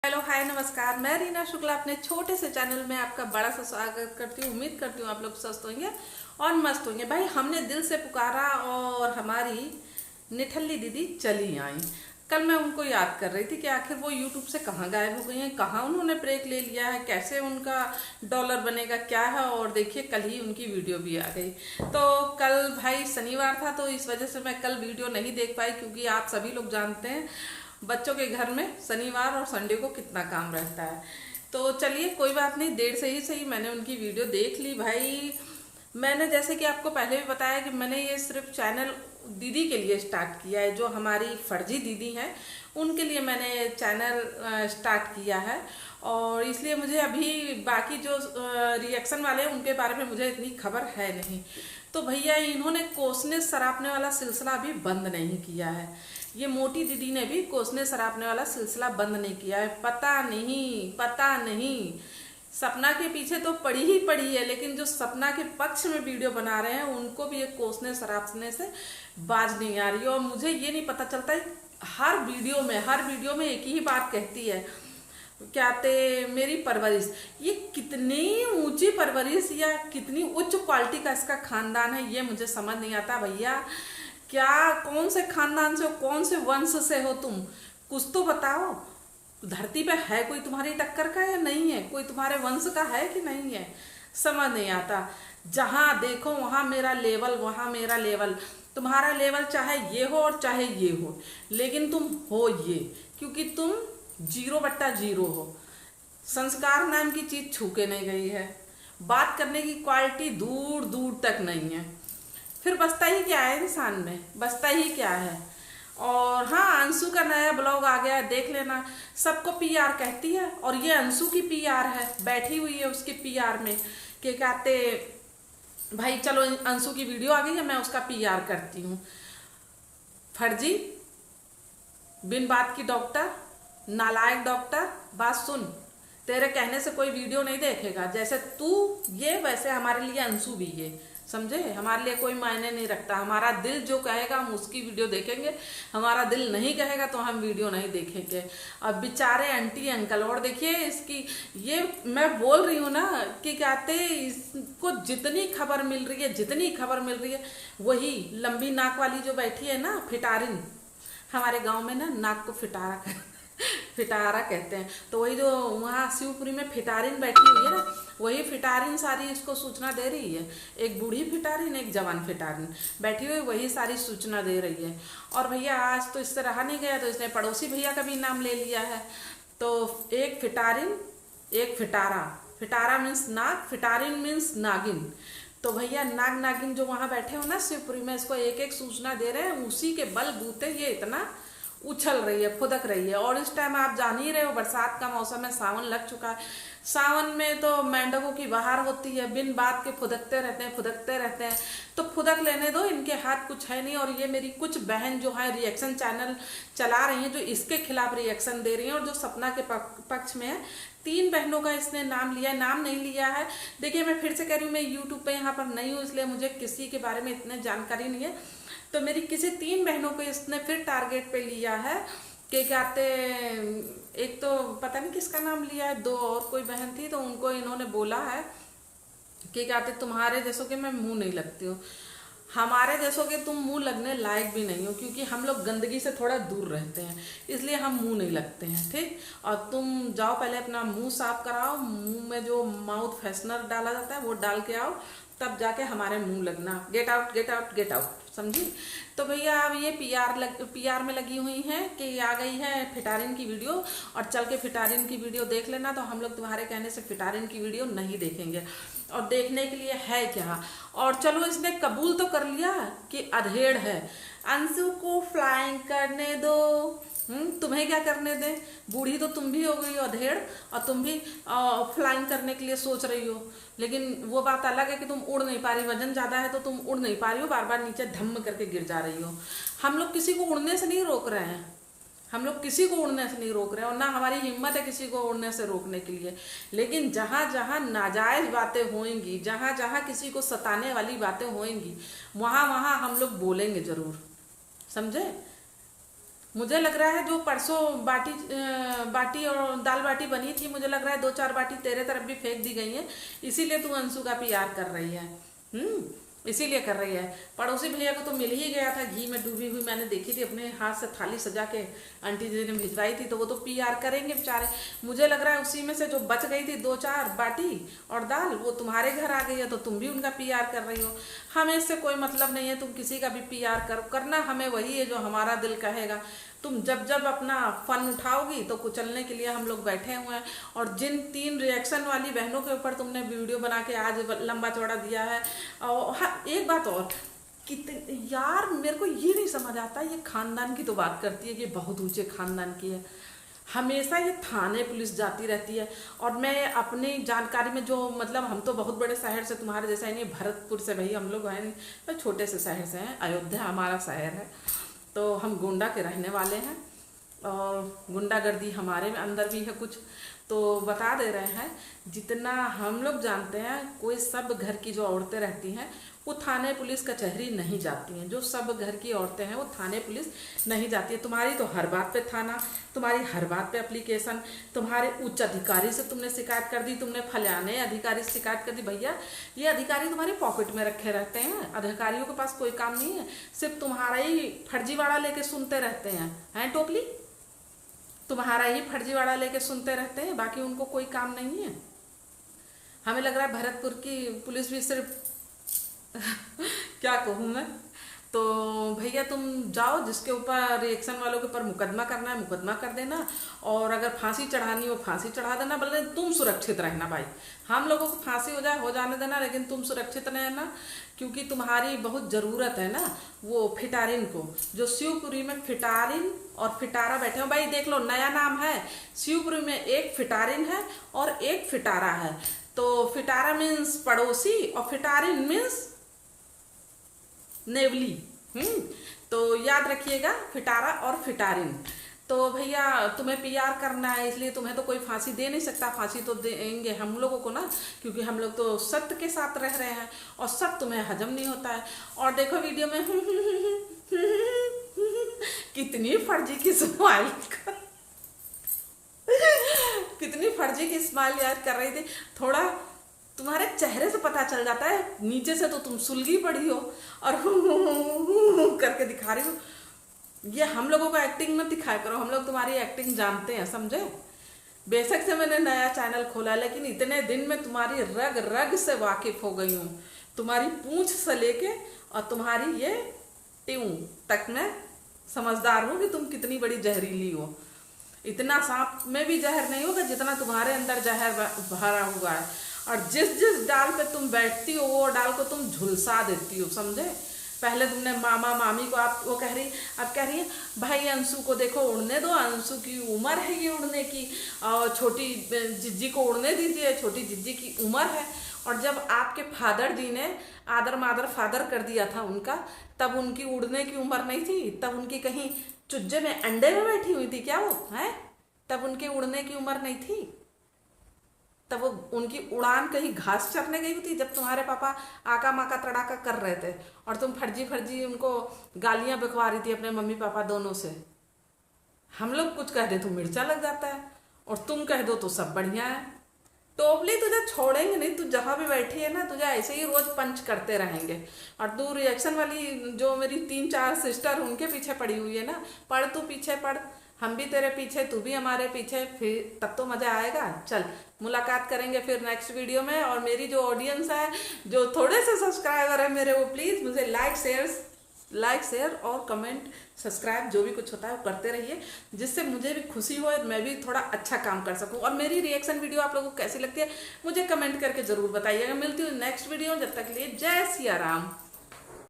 Hello hi नमस्कार। मैं रीना शुक्ला अपने छोटे से चैनल में आपका बड़ा सा स्वागत करती हूँ। उम्मीद करती हूँ आप लोग स्वस्थ होंगे और मस्त होंगे। भाई हमने दिल से पुकारा और हमारी निठल्ली दीदी चली आई। कल मैं उनको याद कर रही थी कि आखिर वो यूट्यूब से कहाँ गायब हो गई हैं, कहाँ उन्होंने ब्रेक ले लिया है, कैसे उनका डॉलर बनेगा क्या है। और देखिए कल ही उनकी वीडियो भी आ गई। तो कल भाई शनिवार था तो इस वजह से मैं कल वीडियो नहीं देख पाई, क्योंकि आप सभी लोग जानते हैं बच्चों के घर में शनिवार और संडे को कितना काम रहता है। तो चलिए कोई बात नहीं, देर से ही सही मैंने उनकी वीडियो देख ली। भाई मैंने जैसे कि आपको पहले भी बताया कि मैंने ये सिर्फ चैनल दीदी के लिए स्टार्ट किया है, जो हमारी फर्जी दीदी हैं उनके लिए मैंने चैनल स्टार्ट किया है। और इसलिए मुझे अभी बाकी जो रिएक्शन वाले हैं उनके बारे में मुझे इतनी खबर है नहीं। तो भैया इन्होंने कोसने सरापने वाला सिलसिला अभी बंद नहीं किया है। ये मोटी दीदी ने भी कोसने सरापने वाला सिलसिला बंद नहीं किया है। पता नहीं सपना के पीछे तो पड़ी ही पड़ी है, लेकिन जो सपना के पक्ष में वीडियो बना रहे हैं उनको भी ये कोसने सरापने से बाज नहीं आ रही है। और मुझे ये नहीं पता चलता है, हर वीडियो में एक ही बात कहती है, क्या ते मेरी परवरिश। ये कितनी ऊंची परवरिश या कितनी उच्च क्वालिटी का इसका खानदान है, ये मुझे समझ नहीं आता। भैया क्या कौन से खानदान से हो, कौन से वंश से हो तुम, कुछ तो बताओ। धरती पे है कोई तुम्हारी टक्कर का या नहीं है, कोई तुम्हारे वंश का है कि नहीं है, समझ नहीं आता। जहां देखो वहां मेरा लेवल। तुम्हारा लेवल चाहे ये हो और चाहे ये हो, लेकिन तुम हो ये, क्योंकि तुम 0/0 हो। संस्कार नाम की चीज छू के नहीं गई है। बात करने की क्वालिटी दूर दूर तक नहीं है। फिर बचता ही क्या है इंसान में, बचता ही क्या है। और हाँ, अंशु का नया ब्लॉग आ गया है, देख लेना। सबको पीआर कहती है और ये अंशु की पीआर है, बैठी हुई है उसके पीआर में कि कहते भाई चलो अंशु की वीडियो आ गई है मैं उसका पीआर करती हूँ। फर्जी, बिन बात की डॉक्टर, नालायक डॉक्टर। बात सुन, तेरे कहने से कोई वीडियो नहीं देखेगा। जैसे तू ये वैसे हमारे लिए अंशु भी ये, समझे। हमारे लिए कोई मायने नहीं रखता। हमारा दिल जो कहेगा हम उसकी वीडियो देखेंगे, हमारा दिल नहीं कहेगा तो हम वीडियो नहीं देखेंगे। अब बेचारे आंटी अंकल, और देखिए इसकी, ये मैं बोल रही हूँ ना कि कहते इसको जितनी खबर मिल रही है वही लंबी नाक वाली जो बैठी है ना, फिटारिन। हमारे गांव में ना नाक को फिटारा कहते हैं। तो वही जो वहाँ शिवपुरी में फिटारिन बैठी हुई है ना, वही फिटारिन सारी इसको सूचना दे रही है। एक बूढ़ी फिटारिन, एक जवान फिटारिन बैठी हुई, वही सारी सूचना दे रही है। और भैया आज तो इससे रहा नहीं गया, तो इसने पड़ोसी भैया का भी नाम ले लिया है। तो एक फिटारिन, एक फिटारा मीन्स नाग, फिटारिन मीन्स नागिन। तो भैया नाग नागिन जो वहां बैठे हो ना शिवपुरी में, इसको एक एक सूचना दे रहे हैं। उसी के बल बूते ये इतना उछल रही है, फुदक रही है। और इस टाइम आप जान ही रहे हो, बरसात का मौसम है, सावन लग चुका है। सावन में तो मेंढकों की बहार होती है, बिन बात के फुदकते रहते हैं। तो फुदक लेने दो, इनके हाथ कुछ है नहीं। और ये मेरी कुछ बहन जो है रिएक्शन चैनल चला रही हैं, जो इसके खिलाफ रिएक्शन दे रही हैं और जो सपना के पक्ष में है। 3 बहनों का इसने नाम लिया है, नाम नहीं लिया है। देखिए मैं फिर से कह रही हूँ, मैं यूट्यूब पे यहाँ पर नहीं हूँ, इसलिए मुझे किसी के बारे में इतने जानकारी नहीं है। तो मेरी किसी 3 बहनों को इसने फिर टारगेट पे लिया है कि कहते, एक तो पता नहीं किसका नाम लिया है, 2 और कोई बहन थी, तो उनको इन्होंने बोला है कि कहते तुम्हारे जैसों के मैं मुंह नहीं लगती हूँ, हमारे जैसों के तुम मुंह लगने लायक भी नहीं हो, क्योंकि हम लोग गंदगी से थोड़ा दूर रहते हैं, इसलिए हम मुंह नहीं लगते हैं, ठीक। और तुम जाओ पहले अपना मुंह साफ कराओ, मुंह में जो माउथ फ्रेशनर डाला जाता है वो डाल के आओ, तब जाके हमारे मुंह लगना। गेट आउट, समझी। तो भैया अब ये पीआर में लगी हुई हैं कि आ गई है फिटारिन की वीडियो, और चल के फिटारिन की वीडियो देख लेना। तो हम लोग तुम्हारे कहने से फिटारिन की वीडियो नहीं देखेंगे। और देखने के लिए है क्या, और चलो इसने कबूल तो कर लिया कि अधेड़ है, अंशु को फ्लाइंग करने दो। तुम्हें क्या करने दें, बूढ़ी तो तुम भी हो गई हो अधेड़, और तुम भी फ्लाइंग करने के लिए सोच रही हो। लेकिन वो बात अलग है कि तुम उड़ नहीं पा रही, वजन ज्यादा है तो तुम उड़ नहीं पा रही हो, बार बार नीचे धम्म करके गिर जा रही हो। हम लोग किसी को उड़ने से नहीं रोक रहे हैं, और ना हमारी हिम्मत है किसी को उड़ने से रोकने के लिए। लेकिन जहां जहां नाजायज बातें होंगी, जहां जहां किसी को सताने वाली बातें होंगी, वहां वहां हम लोग बोलेंगे जरूर, समझे। मुझे लग रहा है जो परसों बाटी और दाल बाटी बनी थी, मुझे लग रहा है 2-4 बाटी तेरे तरफ भी फेंक दी गई है, इसीलिए तू अंशु का पीआर कर रही है। इसीलिए कर रही है। पड़ोसी भैया को तो मिल ही गया था, घी में डूबी हुई मैंने देखी थी, अपने हाथ से थाली सजा के आंटी जी ने भिजवाई थी, तो वो तो पीआर करेंगे बेचारे। मुझे लग रहा है उसी में से जो बच गई थी 2-4 बाटी और दाल, वो तुम्हारे घर आ गई है, तो तुम भी उनका पीआर कर रही हो। हमें इससे कोई मतलब नहीं है, तुम किसी का भी पीआर करो, करना हमें वही है जो हमारा दिल कहेगा। तुम जब जब अपना फन उठाओगी तो कुचलने के लिए हम लोग बैठे हुए हैं। और जिन 3 रिएक्शन वाली बहनों के ऊपर तुमने वीडियो बना के आज लंबा चौड़ा दिया है, और हाँ एक बात और, कितने यार मेरे को ये नहीं समझ आता, ये खानदान की तो बात करती है कि बहुत ऊंचे खानदान की है, हमेशा ये थाने पुलिस जाती रहती है। और मैं अपनी जानकारी में जो मतलब, हम तो बहुत बड़े शहर से, तुम्हारे जैसा ही नहीं, भरतपुर से भाई हम लोग हैं, तो छोटे से शहर से हैं, अयोध्या हमारा शहर है, तो हम गोंडा के रहने वाले हैं और गुंडागर्दी हमारे में अंदर भी है कुछ। तो बता दे रहे हैं, जितना हम लोग जानते हैं, कोई सब घर की जो औरतें रहती हैं वो थाने पुलिस कचहरी नहीं जाती हैं। जो सब घर की औरतें हैं वो थाने पुलिस नहीं जाती है। तुम्हारी तो हर बात पे थाना, तुम्हारी हर बात पे एप्लीकेशन, तुम्हारे उच्च अधिकारी से तुमने शिकायत कर दी, तुमने फलाने अधिकारी से शिकायत कर दी। भैया ये अधिकारी तुम्हारी पॉकेट में रखे रहते हैं, अधिकारियों के पास कोई काम नहीं है, सिर्फ तुम्हारा ही फर्जीवाड़ा लेके सुनते रहते हैं टोपली, तुम्हारा ही फर्जीवाड़ा लेके सुनते रहते हैं, बाकी उनको कोई काम नहीं है। हमें लग रहा है भरतपुर की पुलिस भी सिर्फ क्या कहूँ मैं। तो भैया तुम जाओ, जिसके ऊपर रिएक्शन वालों के ऊपर मुकदमा करना है मुकदमा कर देना, और अगर फांसी चढ़ानी हो फांसी चढ़ा देना, बल्कि तुम सुरक्षित रहना भाई। हम लोगों को फांसी हो जाने देना, लेकिन तुम सुरक्षित रहना, क्योंकि तुम्हारी बहुत ज़रूरत है ना वो फिटारिन को, जो शिवपुरी में फिटारिन और फिटारा बैठे हो। भाई देख लो, नया नाम है, शिवपुरी में एक फिटारिन है और एक फिटारा है। तो फिटारा मीन्स पड़ोसी और फिटारिन मीन्स नेवली। तो याद रखिएगा, फिटारा और फिटारिन। तो भैया तुम्हें पीआर करना है, इसलिए तुम्हें तो कोई फांसी दे नहीं सकता, फांसी तो देंगे हम लोगों को ना, क्योंकि हम लोग तो सत्य के साथ रह रहे हैं और सब तुम्हें हजम नहीं होता है। और देखो वीडियो में कितनी फर्जी की स्माइल कितनी फर्जी की स्माइल याद कर रही थी। थोड़ा तुम्हारे चेहरे से पता चल जाता है, नीचे से तो तुम सुलगी पड़ी हो और करके दिखा रही हो। ये हम लोगों को एक्टिंग मत दिखाया करो, हम लोग तुम्हारी एक्टिंग जानते हैं, समझे। बेशक से मैंने नया चैनल खोला, लेकिन इतने दिन में तुम्हारी रग रग से वाकिफ हो गई हूँ, तुम्हारी पूंछ से लेके और तुम्हारी ये ट्यूं तक मैं समझदार हूँ कि तुम कितनी बड़ी जहरीली हो। इतना सांप में भी जहर नहीं होगा जितना तुम्हारे अंदर जहर भरा हुआ है, और जिस जिस डाल पे तुम बैठती हो वो डाल को तुम झुलसा देती हो, समझे। पहले तुमने मामा मामी को आप वो कह रही, अब कह रही है भाई अंशु को देखो उड़ने दो, अंशु की उम्र है ये उड़ने की, और छोटी जिज्जी को उड़ने दीजिए, छोटी जिज्जी की उम्र है। और जब आपके फादर जी ने आदर मादर फादर कर दिया था उनका, तब उनकी उड़ने की उम्र नहीं थी, तब उनकी कहीं चुज्जे में अंडे में बैठी हुई थी क्या वो है, तब उनकी उड़ने की उम्र नहीं थी, तब वो उनकी उड़ान कहीं घास चरने गई थी, जब तुम्हारे पापा आका माका तड़ाका कर रहे थे और तुम फर्जी फर्जी उनको गालियां बकवा रही थी अपने मम्मी पापा दोनों से। हम लोग कुछ कह दे तो मिर्चा लग जाता है, और तुम कह दो तो सब बढ़िया है। टोपली तुझे छोड़ेंगे नहीं, तू जहाँ भी बैठी है ना, तुझे ऐसे ही रोज पंच करते रहेंगे। और तू रिएक्शन वाली जो मेरी 3-4 सिस्टर उनके पीछे पड़ी हुई है ना, पढ़ तू पीछे पढ़, हम भी तेरे पीछे, तू भी हमारे पीछे, फिर तब तो मजा आएगा। चल मुलाकात करेंगे फिर नेक्स्ट वीडियो में। और मेरी जो ऑडियंस है, जो थोड़े से सब्सक्राइबर है मेरे, वो प्लीज़ मुझे लाइक शेयर और कमेंट सब्सक्राइब जो भी कुछ होता है वो करते रहिए, जिससे मुझे भी खुशी हो, मैं भी थोड़ा अच्छा काम कर सकूं। और मेरी रिएक्शन वीडियो आप लोगों को कैसी लगती है मुझे कमेंट करके ज़रूर बताइएगा। मिलती हूँ नेक्स्ट वीडियो, जब तक के लिए जय सिया राम।